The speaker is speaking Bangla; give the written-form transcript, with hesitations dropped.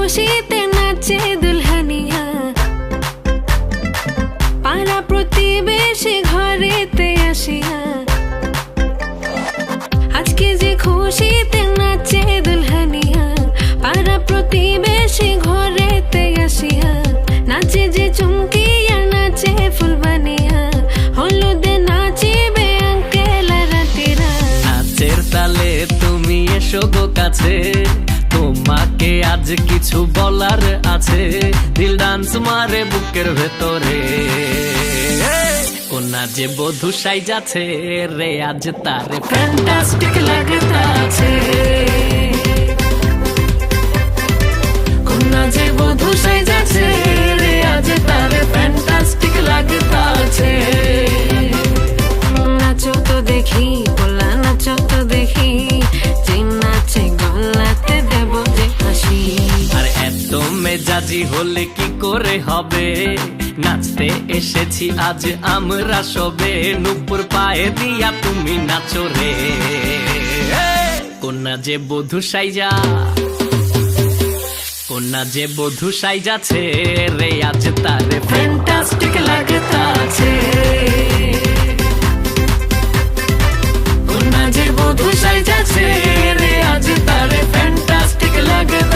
খুশিতে নাচে দুলহানিয়া, পাড়া প্রতিবেশী ঘরেতে আসিয়া। আজকে যে খুশিতে নাচে দুলহানিয়া, পাড়া প্রতিবেশী ঘরেতে আসিয়া। নাচে যে চুমকিয়া নাচে ফুলবানিয়া, হলুদে নাচিবে আঙ্কেল আর আন্টিরা। নাচের তালে তুমি এসো গো কাছে, তোমাকে আজ কিছু বলার আছে। দিল ডান্স মারে বুকের ভেতরে, কোনা যে বধূ সাইজাছে রে আজ তারে ফ্যান্টাস্টিক লাগতাছে। কোনা যে বধূ সাইজাছে রে আজ তারে ফ্যান্টাস্টিক লাগতাছে। নাচো তো দেখি বলা, নাচো তো দেখি, যে নাচে গলাতে দেব যে হাসি। আর এত মেজাজি হলে কি করে হবে, নাচতে এসেছি আজ আমরা সবে। নুপুর পায়ে দিয়া তুমি নাচো রে, কোনা যে বধূ সাইজা, কোনা যে বধূ সাইজাছে রে আজ তারে ফ্যান্টাস্টিক লাগতাছে। কোনা যে বধূ সাইজাছে রে আজ তারে ফ্যান্টাস্টিক লাগতাছে।